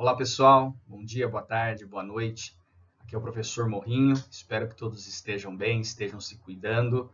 Olá pessoal, bom dia, boa tarde, boa noite. Aqui é o professor Morrinho, espero que todos estejam bem, estejam se cuidando.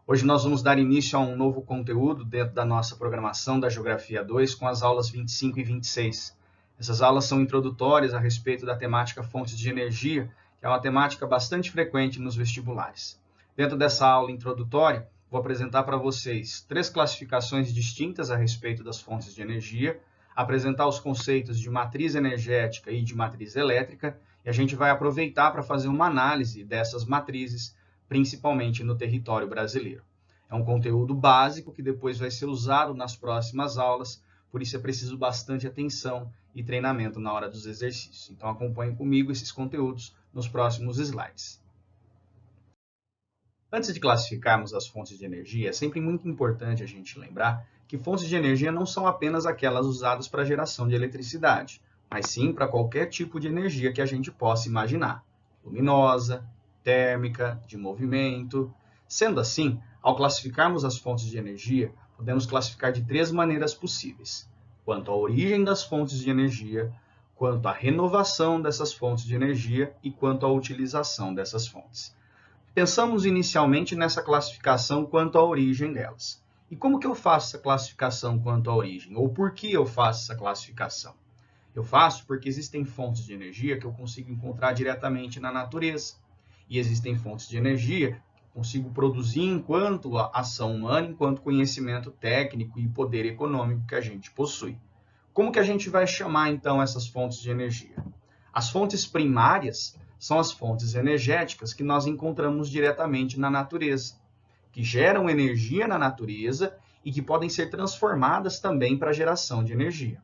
Hoje nós vamos dar início a um novo conteúdo dentro da nossa programação da Geografia 2 com as aulas 25 e 26. Essas aulas são introdutórias a respeito da temática fontes de energia, que é uma temática bastante frequente nos vestibulares. Dentro dessa aula introdutória, vou apresentar para vocês 3 classificações distintas a respeito das fontes de energia, apresentar os conceitos de matriz energética e de matriz elétrica, e a gente vai aproveitar para fazer uma análise dessas matrizes, principalmente no território brasileiro. É um conteúdo básico que depois vai ser usado nas próximas aulas, por isso é preciso bastante atenção e treinamento na hora dos exercícios. Então acompanhe comigo esses conteúdos nos próximos slides. Antes de classificarmos as fontes de energia, é sempre muito importante a gente lembrar que fontes de energia não são apenas aquelas usadas para a geração de eletricidade, mas sim para qualquer tipo de energia que a gente possa imaginar, luminosa, térmica, de movimento. Sendo assim, ao classificarmos as fontes de energia, podemos classificar de 3 maneiras possíveis: quanto à origem das fontes de energia, quanto à renovação dessas fontes de energia e quanto à utilização dessas fontes. Pensamos inicialmente nessa classificação quanto à origem delas. E como que eu faço essa classificação quanto à origem? Ou por que eu faço essa classificação? Eu faço porque existem fontes de energia que eu consigo encontrar diretamente na natureza. E existem fontes de energia que eu consigo produzir enquanto ação humana, enquanto conhecimento técnico e poder econômico que a gente possui. Como que a gente vai chamar, então, essas fontes de energia? As fontes primárias são as fontes energéticas que nós encontramos diretamente na natureza, que geram energia na natureza e que podem ser transformadas também para a geração de energia.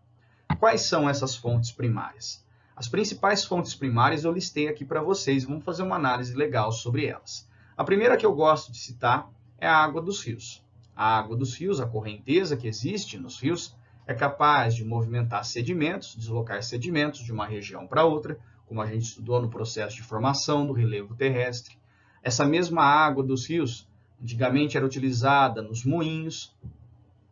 Quais são essas fontes primárias? As principais fontes primárias eu listei aqui para vocês, vamos fazer uma análise legal sobre elas. A primeira que eu gosto de citar é a água dos rios. A água dos rios, a correnteza que existe nos rios, é capaz de movimentar sedimentos, deslocar sedimentos de uma região para outra, como a gente estudou no processo de formação do relevo terrestre. Essa mesma água dos rios, antigamente era utilizada nos moinhos,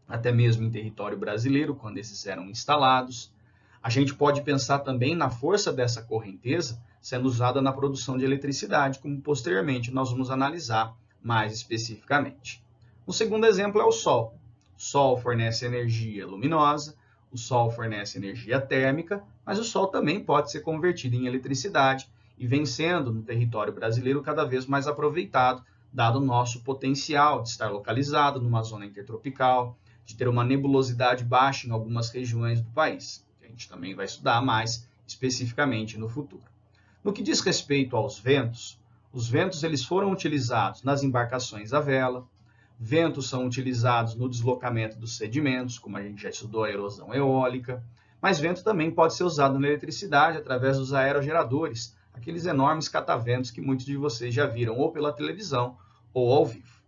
até mesmo em território brasileiro, quando esses eram instalados. A gente pode pensar também na força dessa correnteza sendo usada na produção de eletricidade, como posteriormente nós vamos analisar mais especificamente. O segundo exemplo é o Sol. O Sol fornece energia luminosa, o Sol fornece energia térmica, mas o Sol também pode ser convertido em eletricidade e vem sendo, no território brasileiro, cada vez mais aproveitado, dado o nosso potencial de estar localizado numa zona intertropical, de ter uma nebulosidade baixa em algumas regiões do país, que a gente também vai estudar mais especificamente no futuro. No que diz respeito aos ventos, os ventos eles foram utilizados nas embarcações à vela, ventos são utilizados no deslocamento dos sedimentos, como a gente já estudou a erosão eólica, mas vento também pode ser usado na eletricidade através dos aerogeradores, aqueles enormes cataventos que muitos de vocês já viram ou pela televisão ou ao vivo.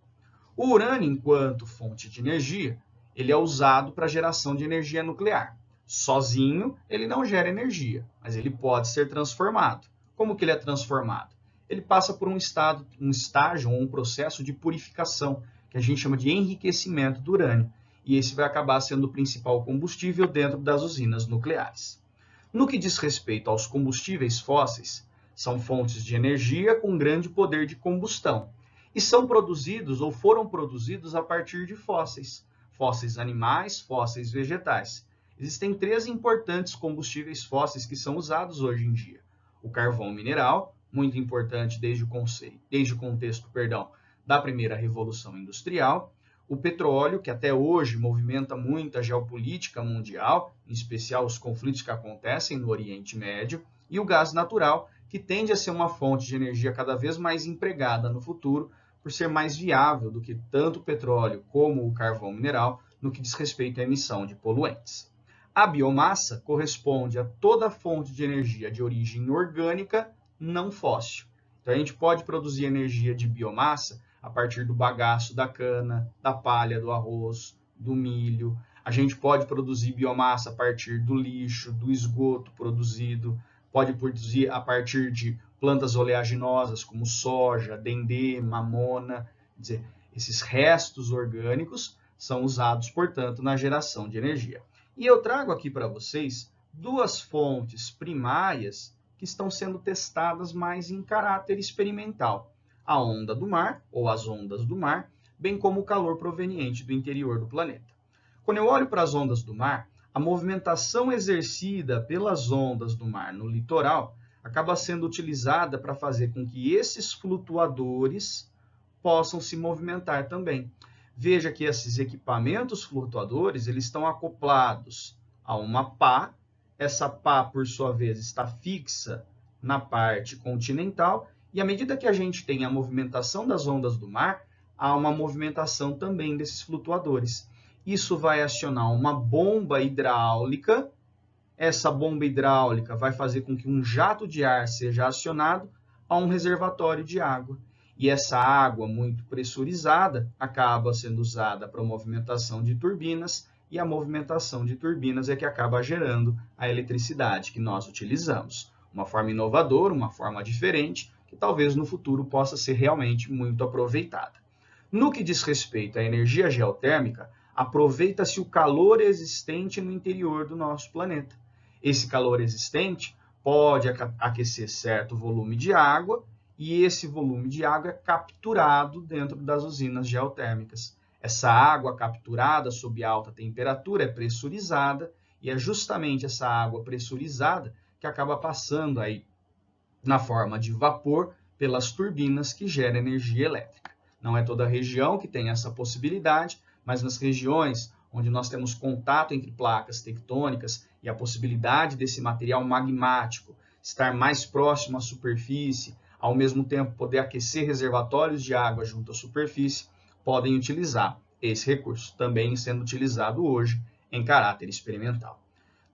O urânio, enquanto fonte de energia, ele é usado para a geração de energia nuclear. Sozinho, ele não gera energia, mas ele pode ser transformado. Como que ele é transformado? Ele passa por um estágio ou um processo de purificação, que a gente chama de enriquecimento do urânio, e esse vai acabar sendo o principal combustível dentro das usinas nucleares. No que diz respeito aos combustíveis fósseis, são fontes de energia com grande poder de combustão, e são produzidos ou foram produzidos a partir de fósseis, fósseis animais, fósseis vegetais. Existem 3 importantes combustíveis fósseis que são usados hoje em dia. O carvão mineral, muito importante desde o contexto da primeira revolução industrial, o petróleo, que até hoje movimenta muito a geopolítica mundial, em especial os conflitos que acontecem no Oriente Médio, e o gás natural, que tende a ser uma fonte de energia cada vez mais empregada no futuro, por ser mais viável do que tanto o petróleo como o carvão mineral no que diz respeito à emissão de poluentes. A biomassa corresponde a toda fonte de energia de origem orgânica não fóssil. Então, a gente pode produzir energia de biomassa a partir do bagaço da cana, da palha do arroz, do milho. A gente pode produzir biomassa a partir do lixo, do esgoto produzido, pode produzir a partir de plantas oleaginosas como soja, dendê, mamona. Quer dizer, esses restos orgânicos são usados, portanto, na geração de energia. E eu trago aqui para vocês duas fontes primárias que estão sendo testadas mais em caráter experimental: a onda do mar, ou as ondas do mar, bem como o calor proveniente do interior do planeta. Quando eu olho para as ondas do mar, a movimentação exercida pelas ondas do mar no litoral acaba sendo utilizada para fazer com que esses flutuadores possam se movimentar também. Veja que esses equipamentos flutuadores, eles estão acoplados a uma pá. Essa pá, por sua vez, está fixa na parte continental, e à medida que a gente tem a movimentação das ondas do mar, há uma movimentação também desses flutuadores. Isso vai acionar uma bomba hidráulica. Essa bomba hidráulica vai fazer com que um jato de ar seja acionado a um reservatório de água. E essa água muito pressurizada acaba sendo usada para a movimentação de turbinas, e a movimentação de turbinas é que acaba gerando a eletricidade que nós utilizamos. Uma forma inovadora, uma forma diferente, que talvez no futuro possa ser realmente muito aproveitada. No que diz respeito à energia geotérmica, aproveita-se o calor existente no interior do nosso planeta. Esse calor existente pode aquecer certo volume de água, e esse volume de água é capturado dentro das usinas geotérmicas. Essa água capturada sob alta temperatura é pressurizada, e é justamente essa água pressurizada que acaba passando aí na forma de vapor pelas turbinas que geram energia elétrica. Não é toda a região que tem essa possibilidade, mas nas regiões onde nós temos contato entre placas tectônicas e a possibilidade desse material magmático estar mais próximo à superfície, ao mesmo tempo poder aquecer reservatórios de água junto à superfície, podem utilizar esse recurso, também sendo utilizado hoje em caráter experimental.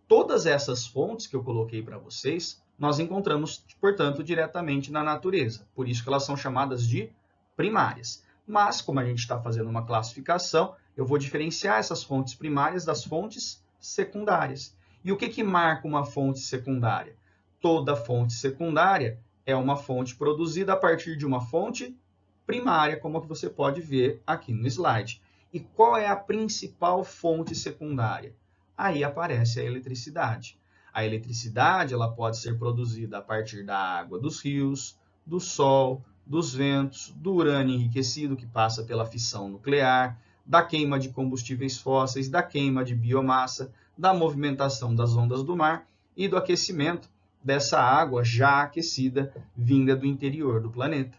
Todas essas fontes que eu coloquei para vocês, nós encontramos, portanto, diretamente na natureza, por isso que elas são chamadas de primárias. Mas, como a gente está fazendo uma classificação, eu vou diferenciar essas fontes primárias das fontes secundárias. E o que marca uma fonte secundária? Toda fonte secundária é uma fonte produzida a partir de uma fonte primária, como você pode ver aqui no slide. E qual é a principal fonte secundária? Aí aparece a eletricidade. A eletricidade ela pode ser produzida a partir da água dos rios, do sol, dos ventos, do urânio enriquecido que passa pela fissão nuclear, da queima de combustíveis fósseis, da queima de biomassa, da movimentação das ondas do mar e do aquecimento dessa água já aquecida vinda do interior do planeta.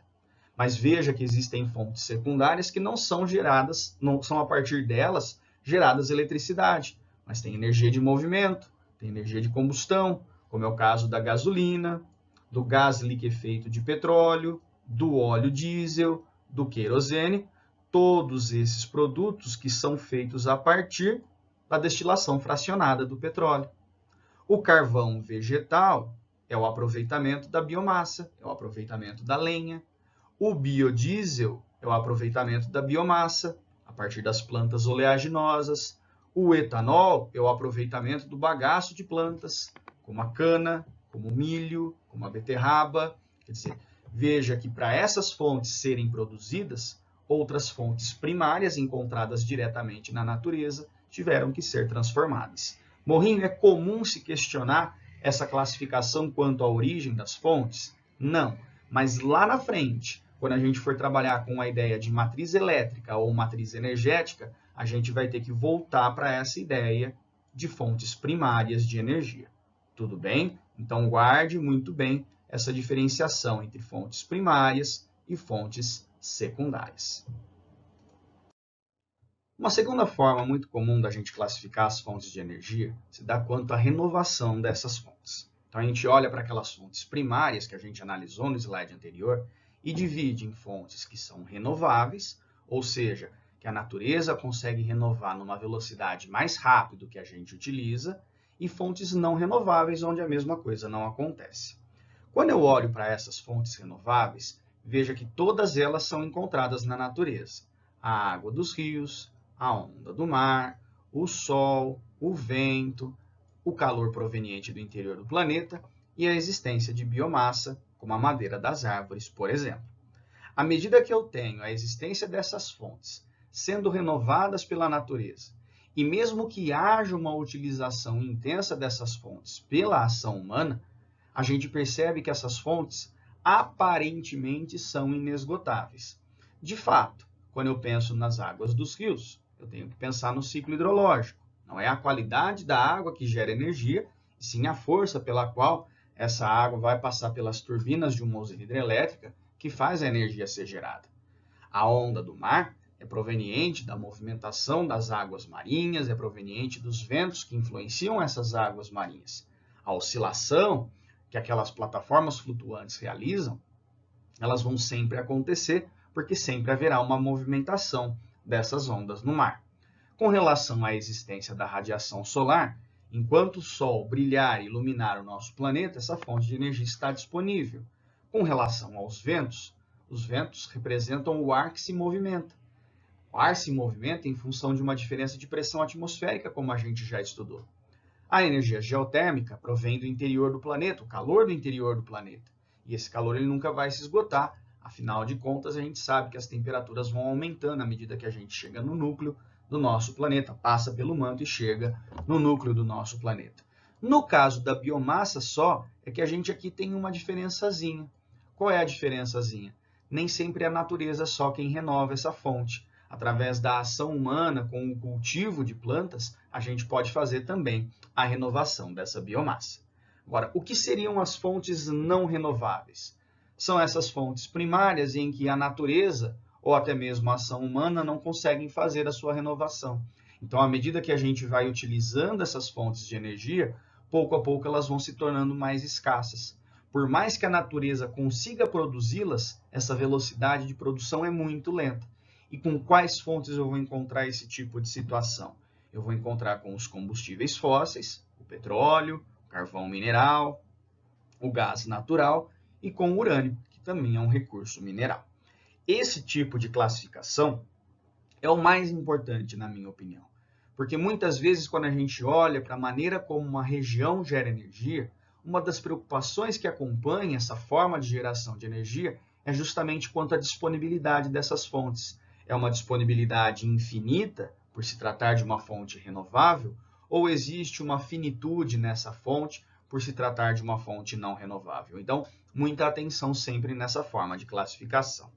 Mas veja que existem fontes secundárias que não são geradas, não são a partir delas geradas eletricidade, mas tem energia de movimento, tem energia de combustão, como é o caso da gasolina, do gás liquefeito de petróleo, do óleo diesel, do querosene, todos esses produtos que são feitos a partir da destilação fracionada do petróleo. O carvão vegetal é o aproveitamento da biomassa, é o aproveitamento da lenha. O biodiesel é o aproveitamento da biomassa, a partir das plantas oleaginosas. O etanol é o aproveitamento do bagaço de plantas, como a cana, como o milho, como a beterraba. Quer dizer, veja que para essas fontes serem produzidas, outras fontes primárias encontradas diretamente na natureza tiveram que ser transformadas. Morrinho, é comum se questionar essa classificação quanto à origem das fontes? Não, mas lá na frente, quando a gente for trabalhar com a ideia de matriz elétrica ou matriz energética, a gente vai ter que voltar para essa ideia de fontes primárias de energia. Tudo bem? Então guarde muito bem essa diferenciação entre fontes primárias e fontes secundárias. Uma segunda forma muito comum da gente classificar as fontes de energia se dá quanto à renovação dessas fontes. Então a gente olha para aquelas fontes primárias que a gente analisou no slide anterior e divide em fontes que são renováveis, ou seja, que a natureza consegue renovar numa velocidade mais rápida do que a gente utiliza, e fontes não renováveis, onde a mesma coisa não acontece. Quando eu olho para essas fontes renováveis, veja que todas elas são encontradas na natureza. A água dos rios, a onda do mar, o sol, o vento, o calor proveniente do interior do planeta e a existência de biomassa, como a madeira das árvores, por exemplo. À medida que eu tenho a existência dessas fontes sendo renovadas pela natureza E mesmo que haja uma utilização intensa dessas fontes pela ação humana, a gente percebe que essas fontes aparentemente são inesgotáveis. De fato, quando eu penso nas águas dos rios, eu tenho que pensar no ciclo hidrológico. Não é a qualidade da água que gera energia, e sim a força pela qual essa água vai passar pelas turbinas de uma usina hidrelétrica que faz a energia ser gerada. A onda do mar é proveniente da movimentação das águas marinhas, é proveniente dos ventos que influenciam essas águas marinhas. A oscilação que aquelas plataformas flutuantes realizam, elas vão sempre acontecer, porque sempre haverá uma movimentação dessas ondas no mar. Com relação à existência da radiação solar, enquanto o Sol brilhar e iluminar o nosso planeta, essa fonte de energia está disponível. Com relação aos ventos, os ventos representam o ar que se movimenta. O ar se movimenta em função de uma diferença de pressão atmosférica, como a gente já estudou. A energia geotérmica provém do interior do planeta, o calor do interior do planeta. E esse calor ele nunca vai se esgotar. Afinal de contas, a gente sabe que as temperaturas vão aumentando à medida que a gente chega no núcleo do nosso planeta, passa pelo manto e chega no núcleo do nosso planeta. No caso da biomassa só, é que a gente aqui tem uma diferençazinha. Qual é a diferençazinha? Nem sempre é a natureza só quem renova essa fonte. Através da ação humana com o cultivo de plantas, a gente pode fazer também a renovação dessa biomassa. Agora, o que seriam as fontes não renováveis? São essas fontes primárias em que a natureza ou até mesmo a ação humana não conseguem fazer a sua renovação. Então, à medida que a gente vai utilizando essas fontes de energia, pouco a pouco elas vão se tornando mais escassas. Por mais que a natureza consiga produzi-las, essa velocidade de produção é muito lenta. E com quais fontes eu vou encontrar esse tipo de situação? Eu vou encontrar com os combustíveis fósseis, o petróleo, o carvão mineral, o gás natural e com o urânio, que também é um recurso mineral. Esse tipo de classificação é o mais importante, na minha opinião. Porque muitas vezes, quando a gente olha para a maneira como uma região gera energia, uma das preocupações que acompanha essa forma de geração de energia é justamente quanto à disponibilidade dessas fontes. É uma disponibilidade infinita, por se tratar de uma fonte renovável, ou existe uma finitude nessa fonte, por se tratar de uma fonte não renovável? Então, muita atenção sempre nessa forma de classificação.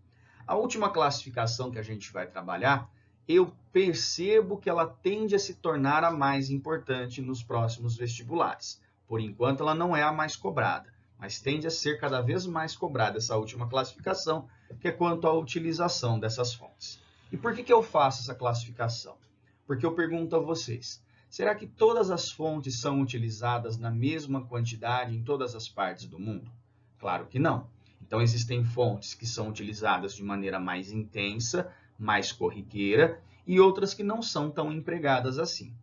A última classificação que a gente vai trabalhar, eu percebo que ela tende a se tornar a mais importante nos próximos vestibulares. Por enquanto, ela não é a mais cobrada, mas tende a ser cada vez mais cobrada essa última classificação, que é quanto à utilização dessas fontes. E por que eu faço essa classificação? Porque eu pergunto a vocês, será que todas as fontes são utilizadas na mesma quantidade em todas as partes do mundo? Claro que não. Então, existem fontes que são utilizadas de maneira mais intensa, mais corriqueira, e outras que não são tão empregadas assim.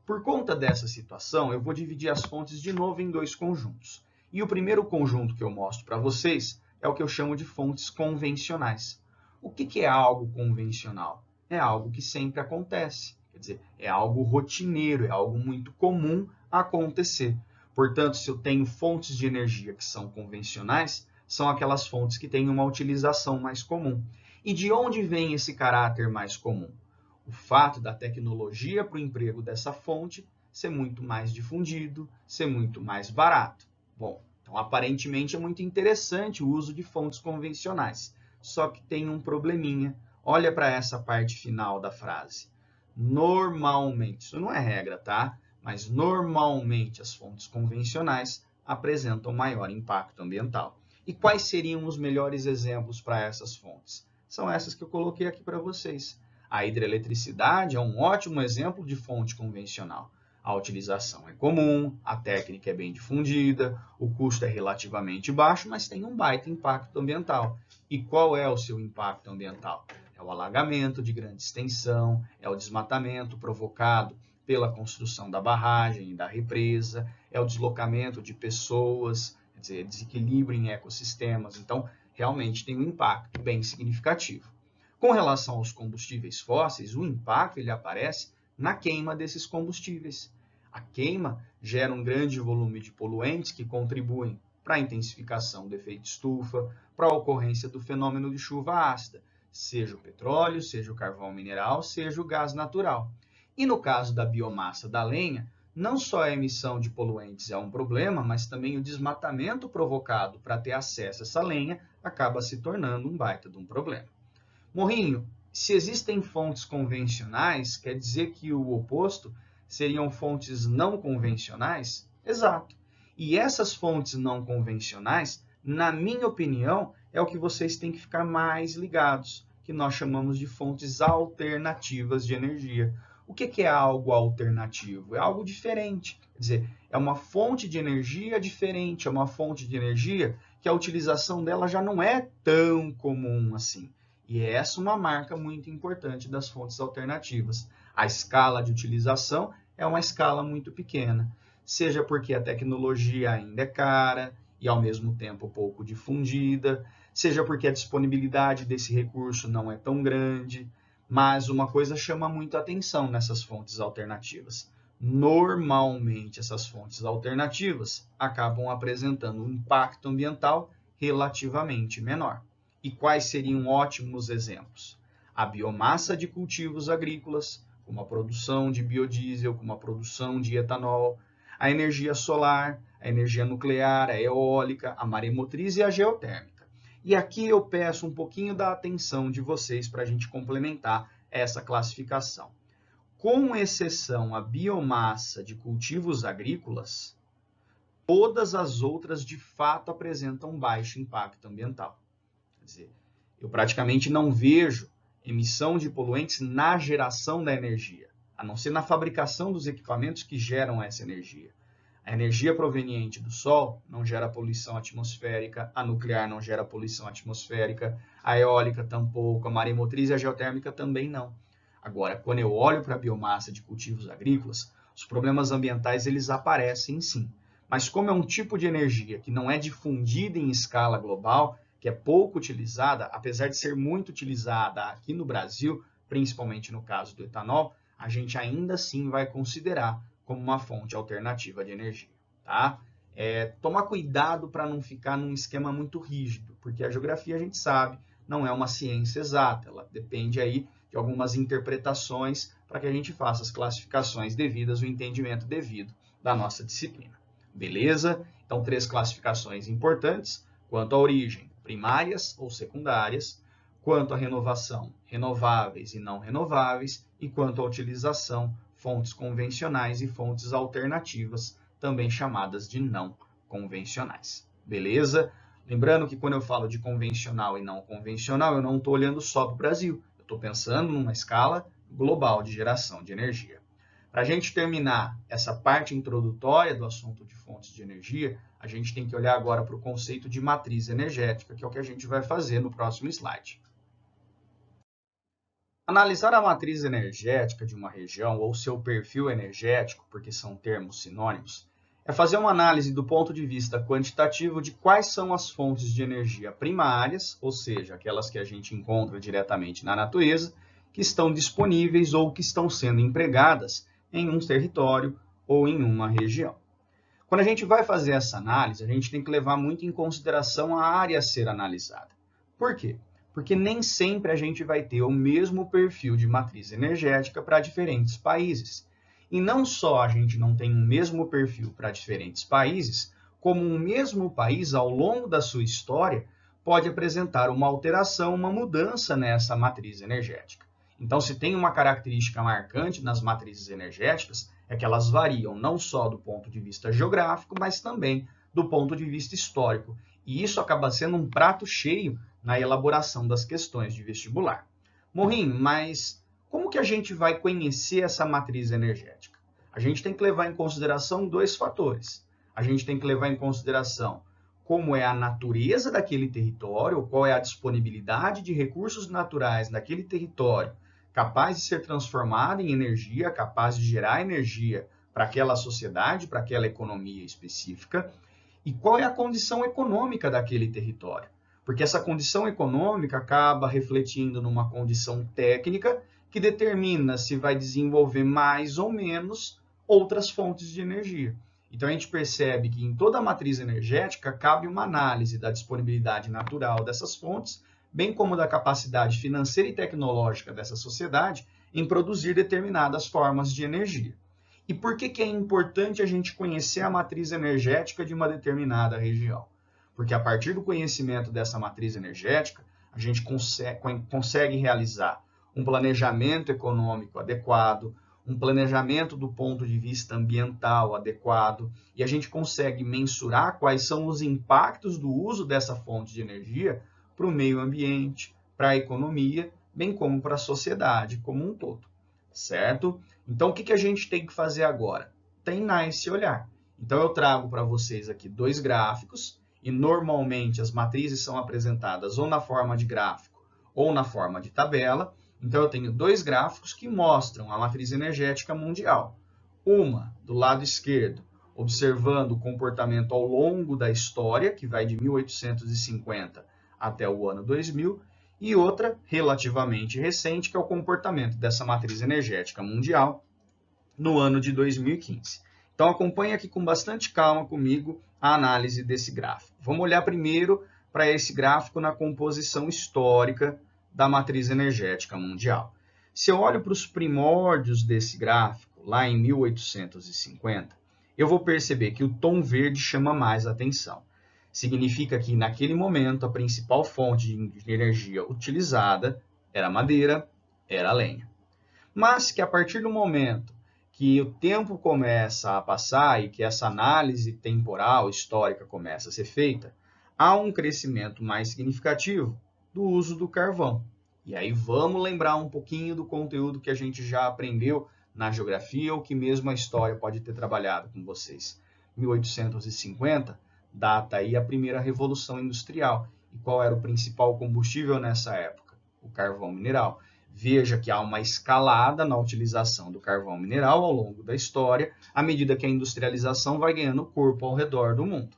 Por conta dessa situação, eu vou dividir as fontes de novo em dois conjuntos. E o primeiro conjunto que eu mostro para vocês é o que eu chamo de fontes convencionais. O que é algo convencional? É algo que sempre acontece. Quer dizer, é algo rotineiro, é algo muito comum a acontecer. Portanto, se eu tenho fontes de energia que são convencionais, são aquelas fontes que têm uma utilização mais comum. E de onde vem esse caráter mais comum? O fato da tecnologia para o emprego dessa fonte ser muito mais difundido, ser muito mais barato. Bom, então aparentemente é muito interessante o uso de fontes convencionais, só que tem um probleminha. Olha para essa parte final da frase. Normalmente, isso não é regra, tá? Mas normalmente as fontes convencionais apresentam maior impacto ambiental. E quais seriam os melhores exemplos para essas fontes? São essas que eu coloquei aqui para vocês. A hidroeletricidade é um ótimo exemplo de fonte convencional. A utilização é comum, a técnica é bem difundida, o custo é relativamente baixo, mas tem um baita impacto ambiental. E qual é o seu impacto ambiental? É o alagamento de grande extensão, é o desmatamento provocado pela construção da barragem e da represa, é o deslocamento de pessoas, quer dizer, desequilíbrio em ecossistemas. Então, realmente tem um impacto bem significativo. Com relação aos combustíveis fósseis, o impacto ele aparece na queima desses combustíveis. A queima gera um grande volume de poluentes que contribuem para a intensificação do efeito estufa, para a ocorrência do fenômeno de chuva ácida, seja o petróleo, seja o carvão mineral, seja o gás natural. E no caso da biomassa da lenha, não só a emissão de poluentes é um problema, mas também o desmatamento provocado para ter acesso a essa lenha acaba se tornando um baita de um problema. Morrinho, se existem fontes convencionais, quer dizer que o oposto seriam fontes não convencionais? Exato. E essas fontes não convencionais, na minha opinião, é o que vocês têm que ficar mais ligados, que nós chamamos de fontes alternativas de energia. O que é algo alternativo? É algo diferente. Quer dizer, é uma fonte de energia diferente, é uma fonte de energia que a utilização dela já não é tão comum assim. E essa é uma marca muito importante das fontes alternativas. A escala de utilização é uma escala muito pequena, seja porque a tecnologia ainda é cara e ao mesmo tempo pouco difundida, seja porque a disponibilidade desse recurso não é tão grande, mas uma coisa chama muito a atenção nessas fontes alternativas. Normalmente, essas fontes alternativas acabam apresentando um impacto ambiental relativamente menor. E quais seriam ótimos exemplos? A biomassa de cultivos agrícolas, como a produção de biodiesel, como a produção de etanol, a energia solar, a energia nuclear, a eólica, a maremotriz e a geotérmica. E aqui eu peço um pouquinho da atenção de vocês para a gente complementar essa classificação. Com exceção à biomassa de cultivos agrícolas, todas as outras de fato apresentam baixo impacto ambiental. Quer dizer, eu praticamente não vejo emissão de poluentes na geração da energia, a não ser na fabricação dos equipamentos que geram essa energia. A energia proveniente do sol não gera poluição atmosférica, a nuclear não gera poluição atmosférica, a eólica tampouco, a maremotriz e a geotérmica também não. Agora, quando eu olho para a biomassa de cultivos agrícolas, os problemas ambientais eles aparecem sim. Mas como é um tipo de energia que não é difundida em escala global, que é pouco utilizada, apesar de ser muito utilizada aqui no Brasil, principalmente no caso do etanol, a gente ainda assim vai considerar como uma fonte alternativa de energia, tá? Tomar cuidado para não ficar num esquema muito rígido, porque a geografia a gente sabe, não é uma ciência exata, ela depende aí de algumas interpretações para que a gente faça as classificações devidas, o entendimento devido da nossa disciplina. Beleza? Então, 3 classificações importantes quanto à origem, primárias ou secundárias, quanto à renovação, renováveis e não renováveis, e quanto à utilização, fontes convencionais e fontes alternativas, também chamadas de não convencionais. Beleza? Lembrando que quando eu falo de convencional e não convencional, eu não estou olhando só para o Brasil. Eu estou pensando numa escala global de geração de energia. Para a gente terminar essa parte introdutória do assunto de fontes de energia, a gente tem que olhar agora para o conceito de matriz energética, que é o que a gente vai fazer no próximo slide. Analisar a matriz energética de uma região ou seu perfil energético, porque são termos sinônimos, é fazer uma análise do ponto de vista quantitativo de quais são as fontes de energia primárias, ou seja, aquelas que a gente encontra diretamente na natureza, que estão disponíveis ou que estão sendo empregadas em um território ou em uma região. Quando a gente vai fazer essa análise, a gente tem que levar muito em consideração a área a ser analisada. Por quê? Porque nem sempre a gente vai ter o mesmo perfil de matriz energética para diferentes países. E não só a gente não tem o mesmo perfil para diferentes países, como um mesmo país, ao longo da sua história, pode apresentar uma alteração, uma mudança nessa matriz energética. Então, se tem uma característica marcante nas matrizes energéticas, é que elas variam não só do ponto de vista geográfico, mas também do ponto de vista histórico. E isso acaba sendo um prato cheio na elaboração das questões de vestibular. Morrinho, mas como que a gente vai conhecer essa matriz energética? A gente tem que levar em consideração 2 fatores. A gente tem que levar em consideração como é a natureza daquele território, qual é a disponibilidade de recursos naturais naquele território, capaz de ser transformada em energia, capaz de gerar energia para aquela sociedade, para aquela economia específica, e qual é a condição econômica daquele território. Porque essa condição econômica acaba refletindo numa condição técnica que determina se vai desenvolver mais ou menos outras fontes de energia. Então, a gente percebe que em toda a matriz energética cabe uma análise da disponibilidade natural dessas fontes, bem como da capacidade financeira e tecnológica dessa sociedade em produzir determinadas formas de energia. E por que é importante a gente conhecer a matriz energética de uma determinada região? Porque a partir do conhecimento dessa matriz energética, a gente consegue realizar um planejamento econômico adequado, um planejamento do ponto de vista ambiental adequado, e a gente consegue mensurar quais são os impactos do uso dessa fonte de energia para o meio ambiente, para a economia, bem como para a sociedade como um todo, certo? Então, o que a gente tem que fazer agora? Treinar esse olhar. Então, eu trago para vocês aqui 2 gráficos, e normalmente as matrizes são apresentadas ou na forma de gráfico ou na forma de tabela. Então, eu tenho 2 gráficos que mostram a matriz energética mundial. Uma, do lado esquerdo, observando o comportamento ao longo da história, que vai de 1850 até o ano 2000, e outra, relativamente recente, que é o comportamento dessa matriz energética mundial no ano de 2015. Então, acompanhe aqui com bastante calma comigo a análise desse gráfico. Vamos olhar primeiro para esse gráfico na composição histórica da matriz energética mundial. Se eu olho para os primórdios desse gráfico, lá em 1850, eu vou perceber que o tom verde chama mais atenção. Significa que, naquele momento, a principal fonte de energia utilizada era a madeira, era a lenha. Mas que, a partir do momento que o tempo começa a passar e que essa análise temporal, histórica, começa a ser feita, há um crescimento mais significativo do uso do carvão. E aí vamos lembrar um pouquinho do conteúdo que a gente já aprendeu na geografia ou que mesmo a história pode ter trabalhado com vocês. 1850 data aí a primeira revolução industrial. E qual era o principal combustível nessa época? O carvão mineral. Veja que há uma escalada na utilização do carvão mineral ao longo da história, à medida que a industrialização vai ganhando corpo ao redor do mundo.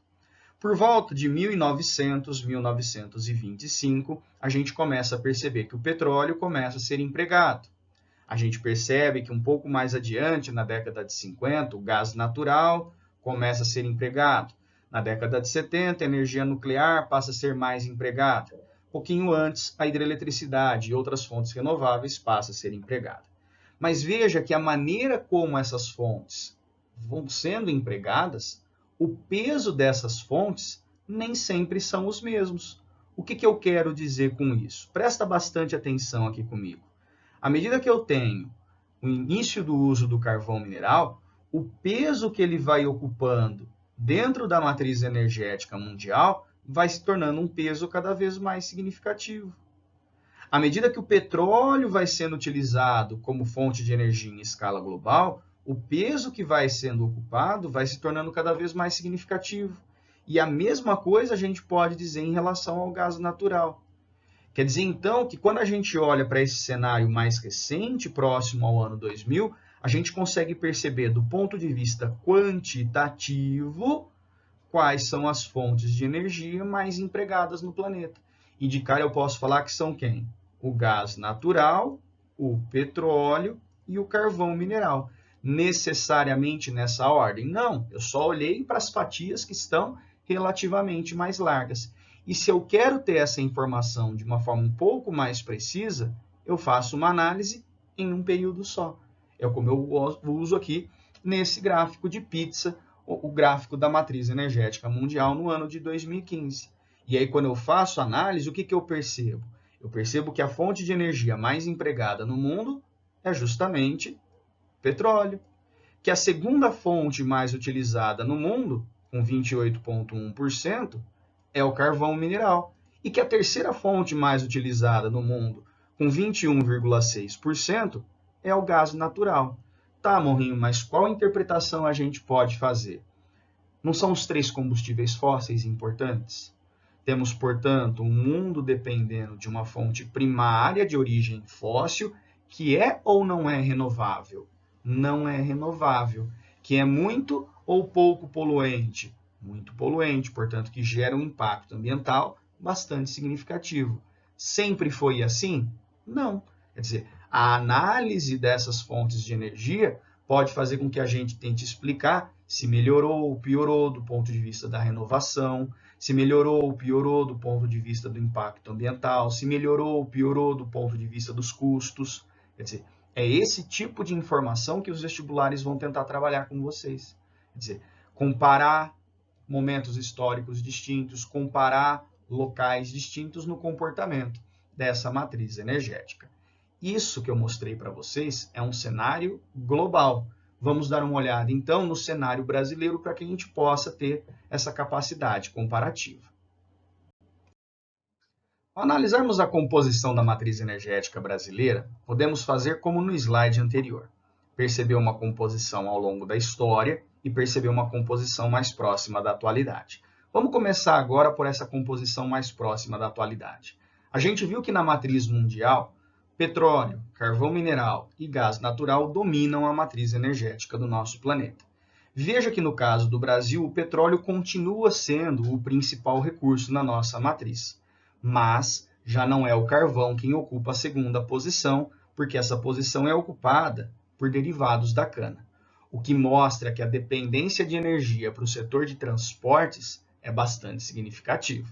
Por volta de 1900, 1925, a gente começa a perceber que o petróleo começa a ser empregado. A gente percebe que um pouco mais adiante, na década de 50, o gás natural começa a ser empregado. Na década de 70, a energia nuclear passa a ser mais empregada. Pouquinho antes, a hidroeletricidade e outras fontes renováveis passam a ser empregadas. Mas veja que a maneira como essas fontes vão sendo empregadas, o peso dessas fontes nem sempre são os mesmos. O que eu quero dizer com isso? Presta bastante atenção aqui comigo. À medida que eu tenho o início do uso do carvão mineral, o peso que ele vai ocupando dentro da matriz energética mundial vai se tornando um peso cada vez mais significativo. À medida que o petróleo vai sendo utilizado como fonte de energia em escala global, o peso que vai sendo ocupado vai se tornando cada vez mais significativo. E a mesma coisa a gente pode dizer em relação ao gás natural. Quer dizer, então, que quando a gente olha para esse cenário mais recente, próximo ao ano 2000, a gente consegue perceber, do ponto de vista quantitativo, quais são as fontes de energia mais empregadas no planeta. E de cara eu posso falar que são quem? O gás natural, o petróleo e o carvão mineral. Necessariamente nessa ordem? Não, eu só olhei para as fatias que estão relativamente mais largas. E se eu quero ter essa informação de uma forma um pouco mais precisa, eu faço uma análise em um período só. É como eu uso aqui nesse gráfico de pizza, o gráfico da matriz energética mundial no ano de 2015. E aí, quando eu faço análise, o que eu percebo? Eu percebo que a fonte de energia mais empregada no mundo é justamente petróleo. Que a segunda fonte mais utilizada no mundo, com 28,1%, é o carvão mineral. E que a terceira fonte mais utilizada no mundo, com 21,6%, é o gás natural. Tá, Morrinho, mas qual interpretação a gente pode fazer? Não são os 3 combustíveis fósseis importantes? Temos, portanto, um mundo dependendo de uma fonte primária de origem fóssil, que é ou não é renovável? Não é renovável. Que é muito ou pouco poluente? Muito poluente, portanto, que gera um impacto ambiental bastante significativo. Sempre foi assim? Não. Quer dizer, a análise dessas fontes de energia pode fazer com que a gente tente explicar se melhorou ou piorou do ponto de vista da renovação, se melhorou ou piorou do ponto de vista do impacto ambiental, se melhorou ou piorou do ponto de vista dos custos. Quer dizer, É esse tipo de informação que os vestibulares vão tentar trabalhar com vocês. Quer dizer, comparar momentos históricos distintos, comparar locais distintos no comportamento dessa matriz energética. Isso que eu mostrei para vocês é um cenário global. Vamos dar uma olhada, então, no cenário brasileiro para que a gente possa ter essa capacidade comparativa. Ao analisarmos a composição da matriz energética brasileira, podemos fazer como no slide anterior. Perceber uma composição ao longo da história e perceber uma composição mais próxima da atualidade. Vamos começar agora por essa composição mais próxima da atualidade. A gente viu que na matriz mundial, petróleo, carvão mineral e gás natural dominam a matriz energética do nosso planeta. Veja que no caso do Brasil, o petróleo continua sendo o principal recurso na nossa matriz. Mas já não é o carvão quem ocupa a segunda posição, porque essa posição é ocupada por derivados da cana, o que mostra que a dependência de energia para o setor de transportes é bastante significativa.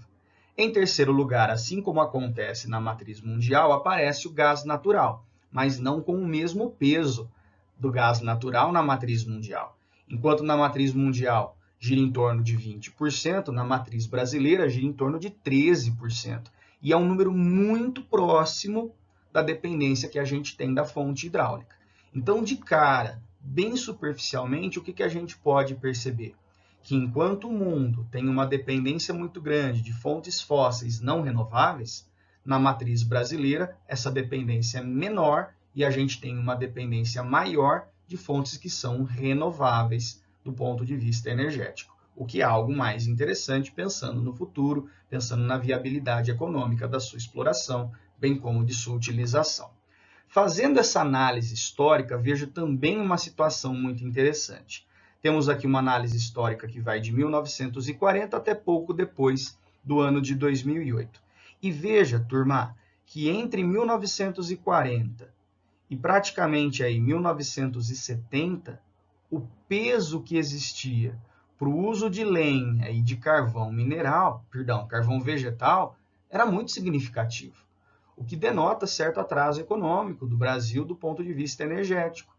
Em terceiro lugar, assim como acontece na matriz mundial, aparece o gás natural, mas não com o mesmo peso do gás natural na matriz mundial. Enquanto na matriz mundial gira em torno de 20%, na matriz brasileira gira em torno de 13%. E é um número muito próximo da dependência que a gente tem da fonte hidráulica. Então, de cara, bem superficialmente, o que a gente pode perceber? Que enquanto o mundo tem uma dependência muito grande de fontes fósseis não renováveis, na matriz brasileira essa dependência é menor e a gente tem uma dependência maior de fontes que são renováveis do ponto de vista energético, o que é algo mais interessante pensando no futuro, pensando na viabilidade econômica da sua exploração, bem como de sua utilização. Fazendo essa análise histórica, vejo também uma situação muito interessante. Temos aqui uma análise histórica que vai de 1940 até pouco depois do ano de 2008. E veja, turma, que entre 1940 e praticamente aí 1970, o peso que existia para o uso de lenha e de carvão vegetal, era muito significativo, o que denota certo atraso econômico do Brasil do ponto de vista energético.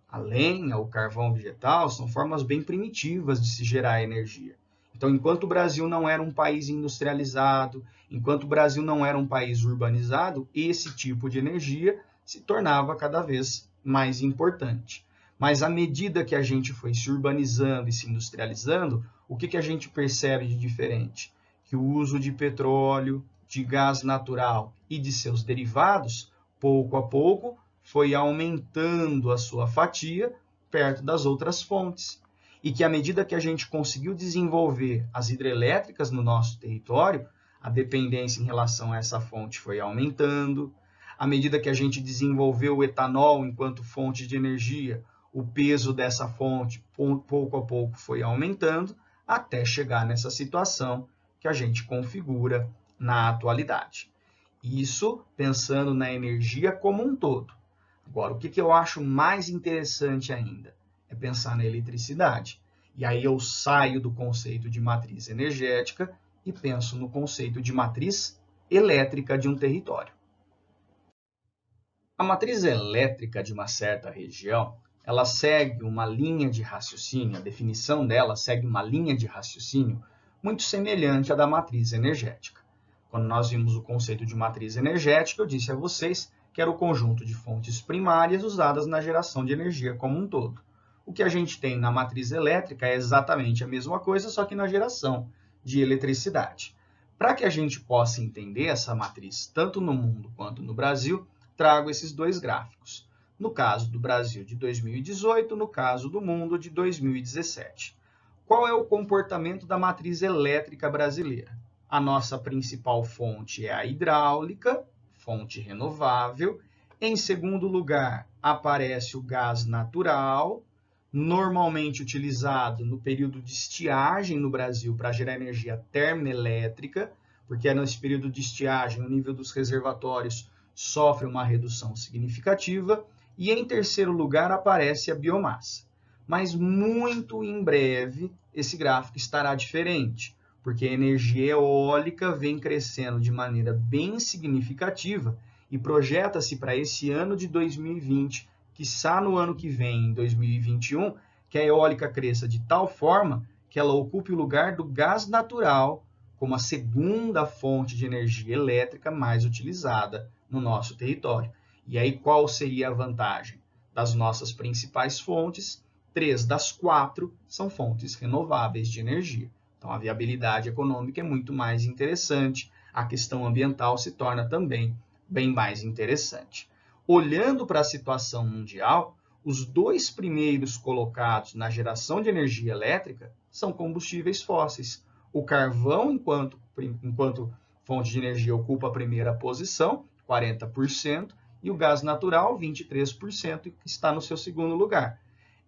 A lenha, o carvão vegetal, são formas bem primitivas de se gerar energia. Então, enquanto o Brasil não era um país industrializado, enquanto o Brasil não era um país urbanizado, esse tipo de energia se tornava cada vez mais importante. Mas à medida que a gente foi se urbanizando e se industrializando, o que a gente percebe de diferente? Que o uso de petróleo, de gás natural e de seus derivados, pouco a pouco, foi aumentando a sua fatia perto das outras fontes. E que à medida que a gente conseguiu desenvolver as hidrelétricas no nosso território, a dependência em relação a essa fonte foi aumentando. À medida que a gente desenvolveu o etanol enquanto fonte de energia, o peso dessa fonte, pouco a pouco, foi aumentando, até chegar nessa situação que a gente configura na atualidade. Isso pensando na energia como um todo. Agora, o que eu acho mais interessante ainda é pensar na eletricidade. E aí eu saio do conceito de matriz energética e penso no conceito de matriz elétrica de um território. A matriz elétrica de uma certa região, ela segue uma linha de raciocínio, a definição dela segue uma linha de raciocínio muito semelhante à da matriz energética. Quando nós vimos o conceito de matriz energética, eu disse a vocês que era o conjunto de fontes primárias usadas na geração de energia como um todo. O que a gente tem na matriz elétrica é exatamente a mesma coisa, só que na geração de eletricidade. Para que a gente possa entender essa matriz, tanto no mundo quanto no Brasil, trago esses dois gráficos. No caso do Brasil de 2018, no caso do mundo de 2017. Qual é o comportamento da matriz elétrica brasileira? A nossa principal fonte é a hidráulica, fonte renovável. Em segundo lugar, aparece o gás natural, normalmente utilizado no período de estiagem no Brasil para gerar energia termoelétrica, porque nesse período de estiagem o nível dos reservatórios sofre uma redução significativa. E em terceiro lugar aparece a biomassa. Mas muito em breve esse gráfico estará diferente, porque a energia eólica vem crescendo de maneira bem significativa e projeta-se para esse ano de 2020, quiçá no ano que vem, em 2021, que a eólica cresça de tal forma que ela ocupe o lugar do gás natural como a segunda fonte de energia elétrica mais utilizada no nosso território. E aí qual seria a vantagem? Das nossas principais fontes, 3 das 4 são fontes renováveis de energia. Então a viabilidade econômica é muito mais interessante, a questão ambiental se torna também bem mais interessante. Olhando para a situação mundial, os 2 primeiros colocados na geração de energia elétrica são combustíveis fósseis. O carvão, enquanto fonte de energia, ocupa a primeira posição, 40%, e o gás natural, 23%, está no seu segundo lugar.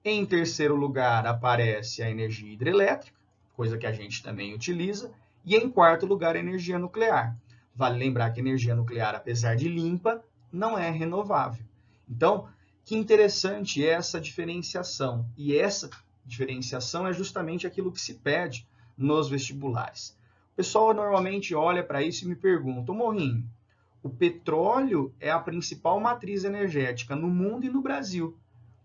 Em terceiro lugar, aparece a energia hidrelétrica, coisa que a gente também utiliza, e em quarto lugar, a energia nuclear. Vale lembrar que a energia nuclear, apesar de limpa, não é renovável. Então, que interessante essa diferenciação. E essa diferenciação é justamente aquilo que se pede nos vestibulares. O pessoal normalmente olha para isso e me pergunta, Morrinho, o petróleo é a principal matriz energética no mundo e no Brasil.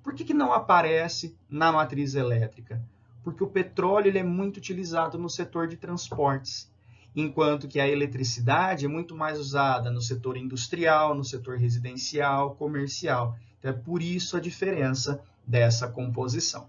Por que não aparece na matriz elétrica? Porque o petróleo ele é muito utilizado no setor de transportes, enquanto que a eletricidade é muito mais usada no setor industrial, no setor residencial, comercial. Então é por isso a diferença dessa composição.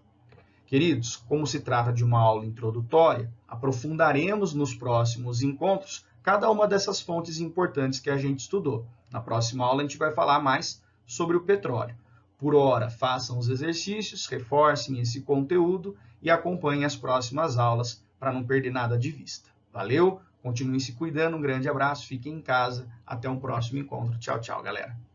Queridos, como se trata de uma aula introdutória, aprofundaremos nos próximos encontros cada uma dessas fontes importantes que a gente estudou. Na próxima aula a gente vai falar mais sobre o petróleo. Por hora, façam os exercícios, reforcem esse conteúdo e acompanhem as próximas aulas para não perder nada de vista. Valeu? Continuem se cuidando, um grande abraço, fiquem em casa, até um próximo encontro. Tchau, tchau, galera.